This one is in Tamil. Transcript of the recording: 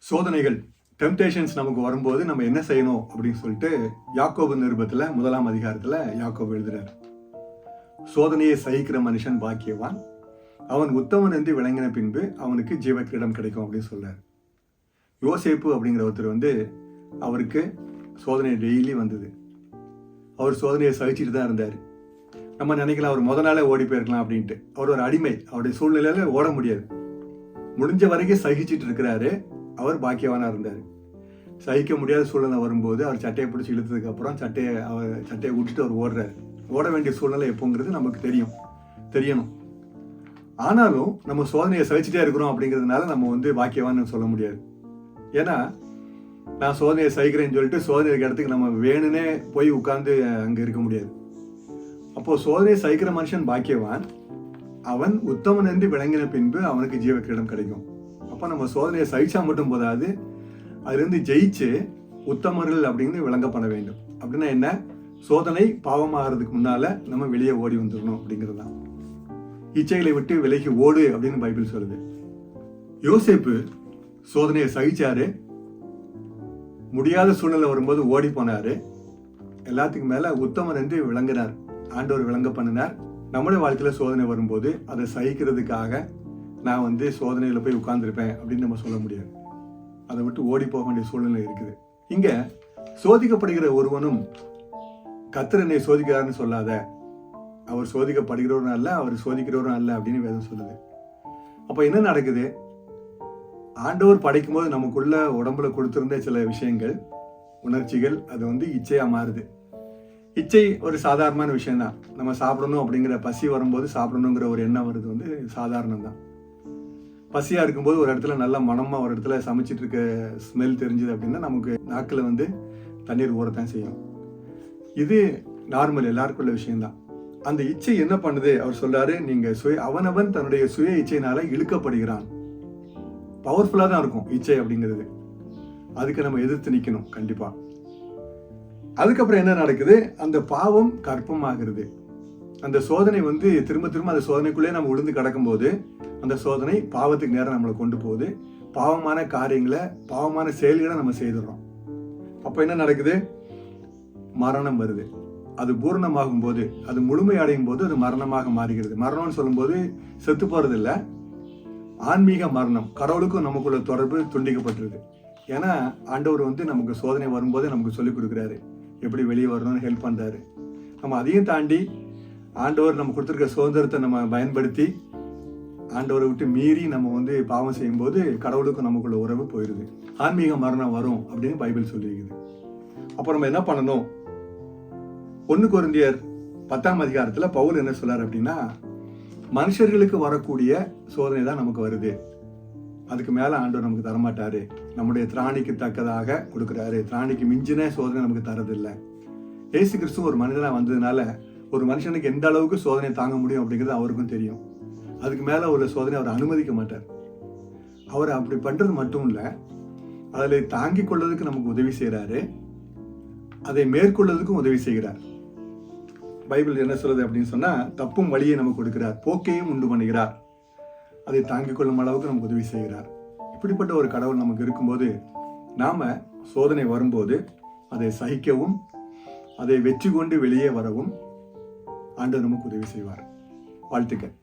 சோதனைகள் டெம்டேஷன்ஸ் நமக்கு வரும்போது நம்ம என்ன செய்யணும் அப்படின்னு சொல்லிட்டு யாக்கோபு நிருபத்தில் 1ஆம் அதிகாரத்தில் யாக்கோபு எழுதுறாரு. சோதனையை சகிக்கிற மனுஷன் பாக்கியவான், அவன் உத்தமன் என்று விளங்கின பின்பு அவனுக்கு ஜீவ கிரீடம் கிடைக்கும் அப்படின்னு சொல்றாரு. யோசேப்பு அப்படிங்கிற ஒருத்தர் அவருக்கு சோதனை டெய்லி வந்தது. அவர் சோதனையை சகிச்சுட்டு தான் இருந்தார். நம்ம நினைக்கலாம் அவர் முத நாளே ஓடி போயிருக்கலாம் அப்படின்ட்டு. அவர் ஒரு அடிமை, அவருடைய சூழ்நிலையில ஓட முடியாது. முடிஞ்ச வரைக்கும் சகிச்சுட்டு இருக்கிறாரு. அவர் பாக்கியவானா இருந்தார். சகிக்க முடியாத சூழ்நிலை வரும்போது அவர் சட்டையை பிடிச்சி இழுத்ததுக்கு அப்புறம் சட்டையை விட்டுட்டு அவர் ஓடுறாரு. ஓட வேண்டிய சூழ்நிலை எப்போங்கிறது நமக்கு தெரியணும். ஆனாலும் நம்ம சோதனையை சகிச்சுட்டே இருக்கிறோம் அப்படிங்கிறதுனால நம்ம பாக்கியவான்னு சொல்ல முடியாது. ஏன்னா நான் சோதனையை சகிக்கிறேன்னு சொல்லிட்டு சோதனை இருக்கிற இடத்துக்கு நம்ம வேணும்னே போய் உட்கார்ந்து அங்கே இருக்க முடியாது. அப்போ சோதனையை சகிக்கிற மனுஷன் பாக்கியவான், அவன் உத்தமன் என்று விளங்கின பின்பு அவனுக்கு ஜீவ கிரீடம் கிடைக்கும். அப்போ நம்ம சோதனையை சகிச்சா மட்டும் போதாது, அதுலேருந்து ஜெயிச்சு உத்தமர்கள் அப்படின்னு விளங்கப்பட வேண்டும். அப்படின்னா என்ன? சோதனை பாவமாகிறதுக்கு முன்னால நம்ம வெளியே ஓடி வந்துடணும் அப்படிங்கிறது தான். இச்சைகளை விட்டு விலகி ஓடு அப்படின்னு பைபிள் சொல்லுது. யோசேப்பு சோதனையை சகிச்சாரு. முடியாத சூழ்நிலை வரும்போது ஓடி போனாரு. எல்லாத்துக்கும் மேல உத்தமன் என்று விளங்கினார். ஆண்டவர் விளங்க பண்ணினார். நம்முடைய வாழ்க்கையில சோதனை வரும்போது அதை சகிக்கிறதுக்காக நான் சோதனையில போய் உட்கார்ந்துருப்பேன் அப்படின்னு நம்ம சொல்ல முடியாது. அதை விட்டு ஓடி போக வேண்டிய சூழ்நிலை இருக்குது. இங்க சோதிக்கப்படுகிற ஒருவனும் கர்த்தர் என்னை சோதிக்கிறாருன்னு சொல்லாத, அவர் சோதிக்கப்படுகிறவரும் அல்ல, அவர் சோதிக்கிறவரும் அல்ல அப்படின்னு வேதம் சொல்லுது. அப்ப என்ன நடக்குது? ஆண்டவர் படைக்கும் போது நமக்குள்ள உடம்புல கொடுத்திருந்த சில விஷயங்கள், உணர்ச்சிகள், அது இச்சையா மாறுது. இச்சை ஒரு சாதாரணமான விஷயம்தான். நம்ம சாப்பிடணும் அப்படிங்கிற பசி வரும்போது சாப்பிடணுங்கிற ஒரு எண்ணம் வருது சாதாரணம் தான். பசியா இருக்கும்போது ஒரு இடத்துல நல்ல மனமா ஒரு இடத்துல சமைச்சிட்டு இருக்க ஸ்மெல் தெரிஞ்சுது அப்படின்னா நமக்கு நாக்கில் தண்ணீர் ஊறத்தான் செய்யும். இது நார்மல், எல்லாருக்குள்ள விஷயம்தான். அந்த இச்சை என்ன பண்ணுது? அவர் சொல்றாரு, நீங்க அவனவன் தன்னுடைய சுய இச்சையினால இழுக்கப்படுகிறான். பவர்ஃபுல்லா தான் இருக்கும் இச்சை அப்படிங்கிறது. அதுக்கு நம்ம எதிர்த்து நிக்கணும் கண்டிப்பா. அதுக்கப்புறம் என்ன நடக்குது? அந்த பாவம் கற்பமாகிறது. அந்த சோதனை திரும்ப திரும்ப அந்த சோதனைக்குள்ளே நம்ம உளுந்து கிடக்கும் போது அந்த சோதனை பாவத்துக்கு நேரம் நம்மளை கொண்டு போகுது. பாவமான காரியங்களை, பாவமான செயல்களை நம்ம செய்துடுறோம். அப்ப என்ன நடக்குது? மரணம் வருது. அது பூரணமாகும் போது, அது முழுமை அடையும் போது அது மரணமாக மாறுகிறது. மரணம்னு சொல்லும் போது செத்து போறது இல்லை, ஆன்மீக மரணம். கடவுளுக்கும் நமக்குள்ள தொடர்பு துண்டிக்கப்பட்டிருக்கு. ஏன்னா ஆண்டவர் நமக்கு சோதனை வரும்போதே நமக்கு சொல்லிக் கொடுக்குறாரு, எப்படி வெளியே வரணும்னு ஹெல்ப் பண்றாரு. நம்ம அதையும் தாண்டி ஆண்டவர் நம்ம கொடுத்துருக்க சுதந்திரத்தை நம்ம பயன்படுத்தி ஆண்டவரை விட்டு மீறி நம்ம பாவம் செய்யும் போது கடவுளுக்கும் நமக்குள்ள உறவு போயிடுது. ஆன்மீக மரணம் வரும் அப்படின்னு பைபிள் சொல்லியிருக்குது. அப்போ நம்ம என்ன பண்ணணும்? 1 கொரிந்தியர் 10ஆம் அதிகாரத்துல பவுல் என்ன சொல்றாரு அப்படின்னா, மனுஷர்களுக்கு வரக்கூடிய சோதனை தான் நமக்கு வருது, அதுக்கு மேல ஆண்டவர் நமக்கு தரமாட்டாரு. நம்முடைய திராணிக்கு தக்கதாக கொடுக்குறாரு. திராணிக்கு மிஞ்சின சோதனை நமக்கு தரதில்லை. இயேசு கிறிஸ்து ஒரு மனிதனா வந்ததுனால ஒரு மனுஷனுக்கு எந்த அளவுக்கு சோதனை தாங்க முடியும் அப்படிங்கிறது அவருக்கும் தெரியும். அதுக்கு மேல உள்ள சோதனை அவர் அனுமதிக்க மாட்டார். அவர் அப்படி பண்றது மட்டும் இல்ல, அதில் தாங்கிக் கொள்வதற்கு நமக்கு உதவி செய்யறாரு, அதை மேற்கொள்வதற்கும் உதவி செய்கிறார். பைபிள் என்ன சொல்லுது அப்படின்னு சொன்னா, தப்பும் வழியை நமக்கு கொடுக்கிறார், போக்கையும் உண்டு பண்ணுகிறார், அதை தாங்கிக் கொள்ளும் அளவுக்கு நமக்கு உதவி செய்கிறார். இப்படிப்பட்ட ஒரு கடவுள் நமக்கு இருக்கும்போது நாம சோதனை வரும்போது அதை சகிக்கவும் அதை வெற்றி கொண்டு வெளியே வரவும் ஆண்டவர் நமக்கு உதவி செய்வார். வாழ்த்துக்கள்.